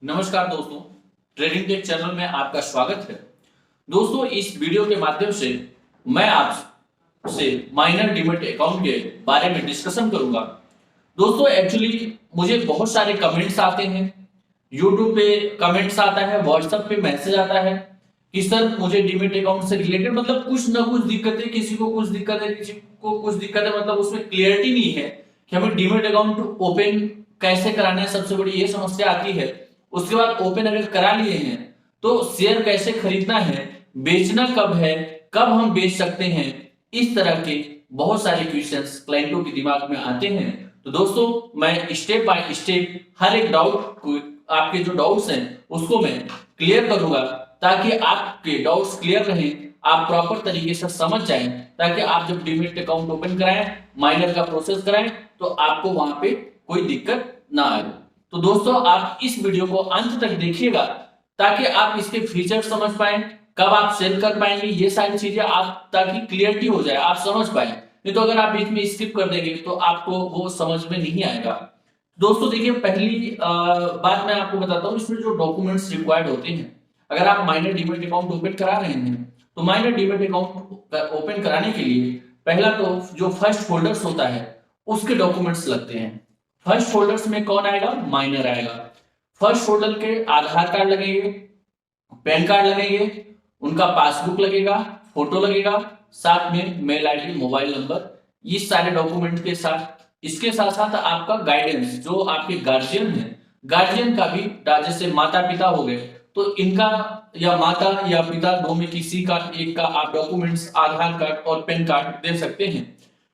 नमस्कार दोस्तों, trading take channel में आपका स्वागत है। दोस्तों, इस वीडियो के माध्यम से मैं आपसे माइनर डीमैट अकाउंट के बारे में डिस्कशन करूंगा। दोस्तों, एक्चुअली मुझे बहुत सारे कमेंट्स आते हैं, यूट्यूब पे कमेंट्स आता है, व्हाट्सएप पे मैसेज आता है कि सर मुझे डीमैट अकाउंट से रिलेटेड मतलब कुछ ना कुछ दिक्कत है, किसी को कुछ दिक्कत है, किसी को कुछ दिक्कत है, मतलब उसमें क्लियरिटी नहीं है कि हमें डीमैट अकाउंट ओपन कैसे कराना है। सबसे बड़ी ये समस्या आती है। उसके बाद ओपन अगर करा लिए हैं तो शेयर कैसे खरीदना है, बेचना कब है, कब हम बेच सकते हैं, इस तरह के बहुत सारे क्वेश्चंस क्लाइंटों के दिमाग में आते हैं। तो दोस्तों, मैं स्टेप बाय स्टेप हर एक डाउट को, आपके जो डाउट्स हैं उसको मैं क्लियर करूंगा ताकि आपके डाउट्स क्लियर रहें, आप प्रॉपर तरीके से समझ जाएं, ताकि आप जब डीमैट अकाउंट ओपन कराएं, माइनर का प्रोसेस कराएं, तो आपको वहां पे कोई दिक्कत ना आए। तो दोस्तों, आप इस वीडियो को अंत तक देखिएगा ताकि आप इसके फीचर समझ पाए, कब आप सेल कर पाएंगे, ये सारी चीजें आप, ताकि क्लियरिटी हो जाए, आप समझ पाए। नहीं तो अगर आप बीच में स्किप कर देंगे तो आपको वो समझ में नहीं आएगा। दोस्तों देखिए, पहली बात मैं आपको बताता हूँ, इसमें जो डॉक्यूमेंट्स रिक्वायर्ड होते हैं, अगर आप माइनर डीमैट अकाउंट ओपन करा रहे हैं तो माइनर डीमैट अकाउंट ओपन कराने के लिए पहला तो जो फर्स्ट होल्डर्स होता है उसके डॉक्यूमेंट्स लगते हैं। फर्स्ट होल्डर्स में कौन आएगा? माइनर आएगा। फर्स्ट होल्डर के आधार कार्ड लगेंगे, पैन कार्ड लगेंगे, उनका पासबुक लगेगा, फोटो लगेगा, साथ में मेल आईडी, मोबाइल नंबर, ये सारे डॉक्यूमेंट के साथ। इसके साथ साथ आपका गाइडेंस, जो आपके गार्जियन है, गार्जियन का भी, जैसे माता पिता हो गए तो इनका, या माता या पिता दो में किसी का एक का आप डॉक्यूमेंट्स, आधार कार्ड और पैन कार्ड दे सकते हैं।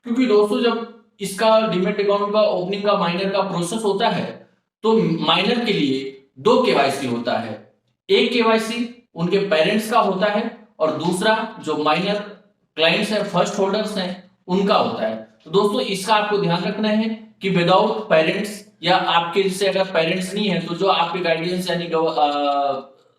क्योंकि दोस्तों, जब इसका डीमैट अकाउंट का ओपनिंग का माइनर का प्रोसेस होता है तो माइनर के लिए दो केवाईसी होता है। एक केवाईसी उनके पेरेंट्स का होता है और दूसरा जो माइनर क्लाइंट्स है, फर्स्ट होल्डर्स हैं, उनका होता है। तो दोस्तों, इसका आपको ध्यान रखना है कि विदाउट पेरेंट्स, या आपके जैसे अगर पेरेंट्स नहीं है तो जो आपके गाइडेंस यानी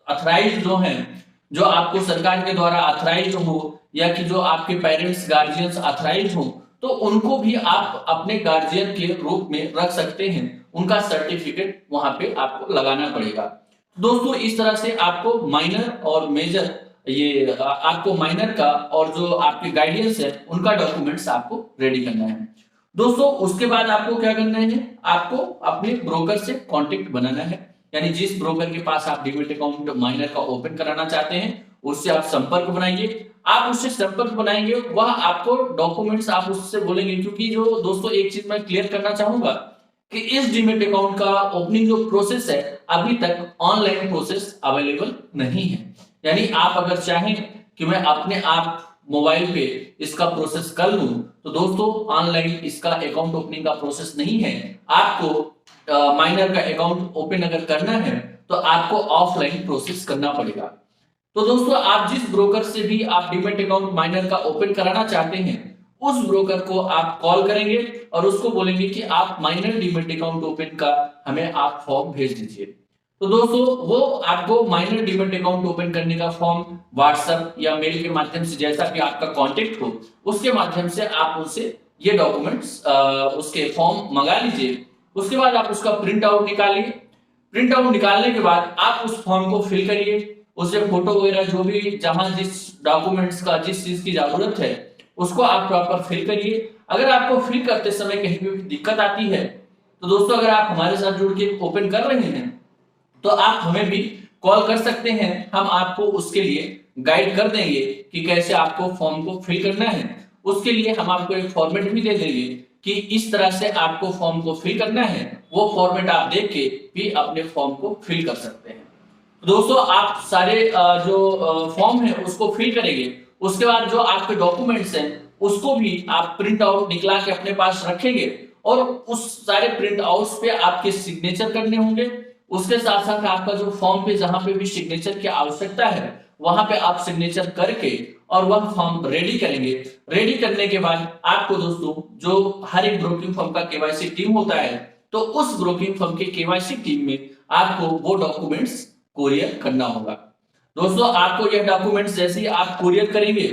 अथराइज जो हैं, जो आपको सरकार के द्वारा अथराइज हो, या कि जो आपके पेरेंट्स गार्जियंस अथराइज हो, तो उनको भी आप अपने गार्जियन के रूप में रख सकते हैं। उनका सर्टिफिकेट वहां पे आपको लगाना पड़ेगा। दोस्तों, इस तरह से आपको माइनर और मेजर, ये आपको माइनर का और जो आपके गाइडेंस है उनका डॉक्यूमेंट्स आपको रेडी करना है। दोस्तों, उसके बाद आपको क्या करना है? आपको अपने ब्रोकर से कांटेक्ट बनाना है, यानी जिस ब्रोकर के पास आप डीमैट अकाउंट माइनर का ओपन कराना चाहते हैं उससे आप संपर्क बनाइए। आप उससे संपर्क बनाएंगे, वह आपको डॉक्यूमेंट्स आप उससे बोलेंगे। क्योंकि जो दोस्तों, एक चीज मैं क्लियर करना चाहूंगा कि इस डीमैट अकाउंट का ओपनिंग जो प्रोसेस है, अभी तक ऑनलाइन प्रोसेस अवेलेबल नहीं है। यानी आप अगर चाहें कि मैं अपने आप मोबाइल पे इसका प्रोसेस कर लूं, तो दोस्तों ऑनलाइन इसका अकाउंट ओपनिंग का प्रोसेस नहीं है। आपको माइनर का अकाउंट ओपन अगर करना है तो आपको ऑफलाइन प्रोसेस करना पड़ेगा। तो दोस्तों, आप जिस ब्रोकर से भी आप डीमैट अकाउंट माइनर का ओपन कराना चाहते हैं, उस ब्रोकर को आप कॉल करेंगे और उसको बोलेंगे कि आप माइनर डीमैट अकाउंट ओपन का हमें आप फॉर्म भेज दीजिए। तो दोस्तों, वो आपको माइनर डीमैट अकाउंट ओपन करने का फॉर्म व्हाट्सएप या मेल के माध्यम से, जैसा कि आपका कांटेक्ट हो, उसके माध्यम से आप उनसे ये डॉक्यूमेंट्स, उसके फॉर्म मंगा लीजिए। उसके बाद आप उसका प्रिंट आउट निकालिए। प्रिंट आउट निकालने के बाद आप उस फॉर्म को फिल करिए, उससे फोटो वगैरह जो भी, जहां जिस डॉक्यूमेंट्स का जिस चीज की जरूरत है उसको आप प्रॉपर फिल करिए। अगर आपको फिल करते समय कहीं भी दिक्कत आती है तो दोस्तों, अगर आप हमारे साथ जुड़ के ओपन कर रहे हैं तो आप हमें भी कॉल कर सकते हैं। हम आपको उसके लिए गाइड कर देंगे कि कैसे आपको फॉर्म को फिल करना है। उसके लिए हम आपको एक फॉर्मेट भी दे देंगे कि इस तरह से आपको फॉर्म को फिल करना है। वो फॉर्मेट आप देख के भी अपने फॉर्म को फिल कर सकते हैं। दोस्तों, आप सारे जो फॉर्म है उसको फिल करेंगे। उसके बाद जो आपके डॉक्यूमेंट्स हैं उसको भी आप प्रिंट आउट निकला के अपने पास रखेंगे और उस सारे प्रिंट आउट्स पे आपके सिग्नेचर करने होंगे। उसके साथ साथ आपका जो फॉर्म पे जहां पे भी सिग्नेचर की आवश्यकता है वहां पे आप सिग्नेचर करके और वह फॉर्म रेडी करेंगे। रेडी करने के बाद आपको दोस्तों, जो हर एक ब्रोकिंग फर्म का केवाईसी टीम होता है, तो उस ब्रोकिंग फर्म के केवाईसी टीम में आपको वो डॉक्यूमेंट्स कोरियर करना होगा। दोस्तों, आपको यह डॉक्यूमेंट्स जैसे ही आप कोरियर करेंगे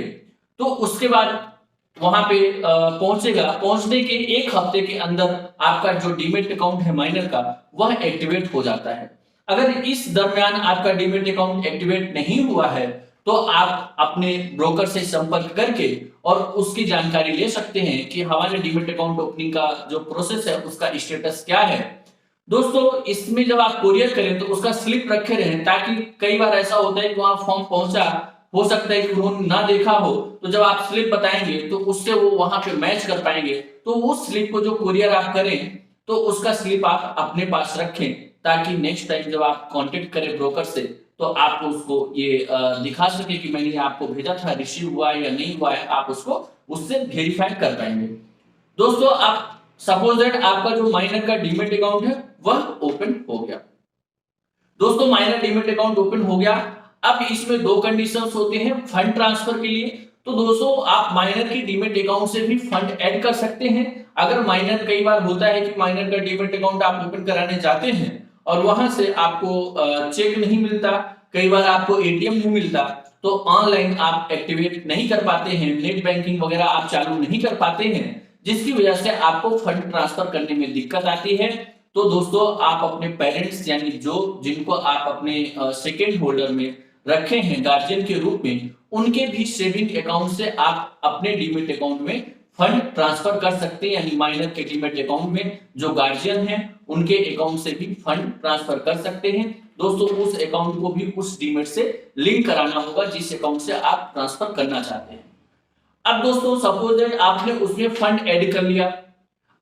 तो उसके बाद वहां पे पहुंचेगा। पहुंचने के एक हफ्ते के अंदर आपका जो डीमैट अकाउंट है माइनर का, वह एक्टिवेट हो जाता है। अगर इस दरमियान आपका डीमेट अकाउंट एक्टिवेट नहीं हुआ है तो आप अपने ब्रोकर से संपर्क करके और उसकी जानकारी ले सकते हैं कि हमारे डीमेट अकाउंट ओपनिंग का जो प्रोसेस है उसका स्टेटस क्या है। दोस्तों इसमें जब आप कोरियर करें तो उसका स्लिप रखे रहें, ताकि कई बार ऐसा होता है कि वहां फॉर्म पहुंचा, हो सकता है कि उन्होंने ना देखा हो, तो जब आप स्लिप बताएंगे तो उससे वो वहां पे मैच कर पाएंगे। तो उस स्लिप को जो कुरियर आप करें तो उसका स्लिप आप अपने पास रखें, ताकि नेक्स्ट टाइम जब आप कांटेक्ट करें ब्रोकर से तो आप उसको ये दिखा सके कि मैंने आपको भेजा था, रिसीव हुआ है या नहीं हुआ है, आप उसको उससे वेरीफाई कर पाएंगे। दोस्तों आप सपोज दैट आपका जो माइनर का डीमेट अकाउंट है वह ओपन हो गया। दोस्तों माइनर डीमेट अकाउंट ओपन हो गया। अब इसमें दो कंडीशंस होते हैं फंड ट्रांसफर के लिए। तो दोस्तों आप माइनर की डीमेट अकाउंट से भी फंड ऐड कर सकते हैं। अगर माइनर, कई बार होता है कि माइनर का डीमेट अकाउंट आप ओपन कराने जाते हैं और वहां से आपको चेक नहीं मिलता, कई बार आपको एटीएम नहीं मिलता, तो ऑनलाइन आप एक्टिवेट नहीं कर पाते हैं, नेट बैंकिंग वगैरह आप चालू नहीं कर पाते हैं, जिसकी वजह से आपको फंड ट्रांसफर करने में दिक्कत आती है। तो दोस्तों आप अपने पेरेंट्स यानी जो जिनको आप अपने सेकेंड होल्डर में रखे हैं गार्जियन के रूप में, उनके भी सेविंग अकाउंट से आप अपने डीमेट अकाउंट में फंड ट्रांसफर कर सकते हैं। यानी माइनर के डीमेट अकाउंट में जो गार्जियन हैं उनके अकाउंट से भी फंड ट्रांसफर कर सकते हैं। दोस्तों उस अकाउंट को भी उस डीमेट से लिंक कराना होगा जिस अकाउंट से आप ट्रांसफर करना चाहते हैं। अब दोस्तों सपोज दैट आपने उसमें फंड ऐड कर लिया।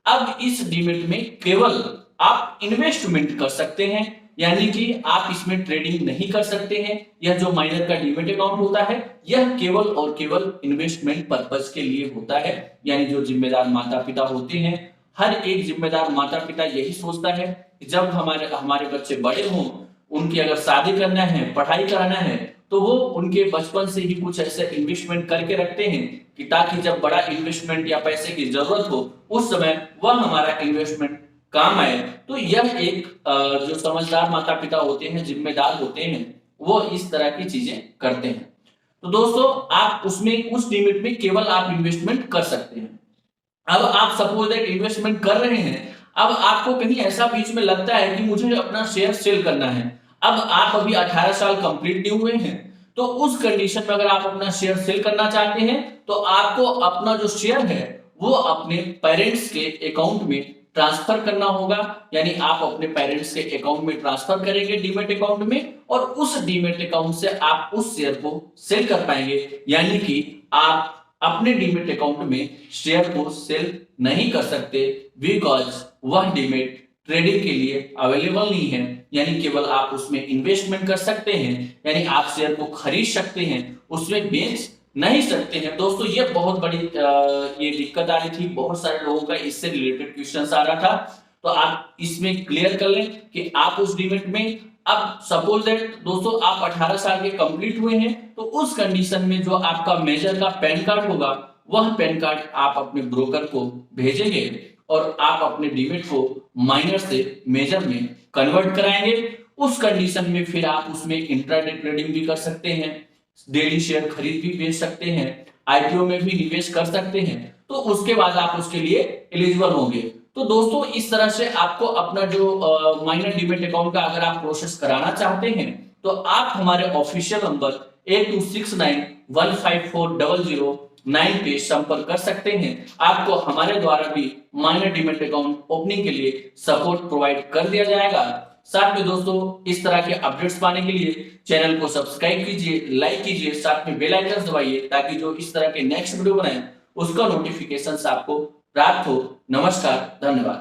अब इस डीमेट में केवल आप इन्वेस्टमेंट कर सकते हैं, यानी कि आप इसमें ट्रेडिंग नहीं कर सकते हैं। यह जो माइनर का डीमेट अकाउंट होता है यह केवल और केवल इन्वेस्टमेंट पर्पस के लिए होता है। यानी जो जिम्मेदार माता पिता होते हैं, हर एक जिम्मेदार माता पिता यही सोचता है कि जब हमारे बच्चे बड़े हों, उनकी अगर शादी करना है, पढ़ाई कराना है, तो वो उनके बचपन से ही कुछ ऐसे इन्वेस्टमेंट करके रखते हैं कि ताकि जब बड़ा इन्वेस्टमेंट या पैसे की जरूरत हो उस समय वह हमारा इन्वेस्टमेंट काम आए। तो यह एक जो समझदार माता पिता होते हैं, जिम्मेदार होते हैं, वो इस तरह की चीजें करते हैं। तो दोस्तों आप उसमें उस लिमिट में केवल आप इन्वेस्टमेंट कर सकते हैं। अब आप सपोज दैट इन्वेस्टमेंट कर रहे हैं, अब आपको कहीं ऐसा बीच में लगता है कि मुझे अपना शेयर सेल करना है। अब आप अभी 18 साल कंप्लीट नहीं हुए हैं, तो उस कंडीशन में अगर आप अपना शेयर सेल करना चाहते हैं तो आपको अपना जो शेयर है वो अपने पेरेंट्स के अकाउंट में ट्रांसफर करना होगा। यानी आप अपने पेरेंट्स के अकाउंट में ट्रांसफर करेंगे डीमेट अकाउंट में, और उस डीमेट अकाउंट से आप उस शेयर को सेल कर पाएंगे। यानी कि आप अपने डीमेट अकाउंट में शेयर को सेल नहीं कर सकते, बिकॉज वह डीमेट ट्रेडिंग के लिए अवेलेबल नहीं है। यानी केवल आप उसमें इन्वेस्टमेंट कर सकते हैं, यानी आप शेयर को खरीद सकते हैं, उसमें बेच नहीं सकते हैं। दोस्तों ये बहुत बड़ी ये दिक्कत आ रही थी, बहुत सारे लोगों का इससे रिलेटेड क्वेश्चन आ रहा था। तो आप इसमें क्लियर कर लें कि आप उस डीमेट में, अब सपोज दैट दोस्तों आप 18 साल के कंप्लीट हुए हैं, तो उस कंडीशन में जो आपका मेजर का पैन कार्ड होगा वह पैन कार्ड आप अपने ब्रोकर को भेजेंगे और आप अपने डीमेट को माइनर से मेजर में कन्वर्ट कराएंगे। उस कंडीशन में फिर आप उसमें इंट्राडे ट्रेडिंग भी कर सकते हैं, डेली शेयर खरीद भी बेच सकते हैं, आईपीओ में भी निवेश कर सकते हैं। तो उसके बाद आप उसके लिए एलिजिबल होंगे। तो दोस्तों इस तरह से आपको अपना जो माइनर डीमेट अकाउंट का अगर आप प्रोसेस कराना चाहते हैं तो आप हमारे ऑफिशियल नंबर 8269154009 पे संपर्क कर सकते हैं। आपको हमारे द्वारा भी माइनर डीमेट अकाउंट ओपनिंग के लिए सपोर्ट प्रोवाइड कर दिया जाएगा। साथ में दोस्तों इस तरह के अपडेट्स पाने के लिए चैनल को सब्सक्राइब कीजिए, लाइक कीजिए, साथ में बेल आइकन दबाइए ताकि जो इस तरह के नेक्स्ट वीडियो बनाए उसका नोटिफिकेशन आपको प्राप्त हो। नमस्कार, धन्यवाद।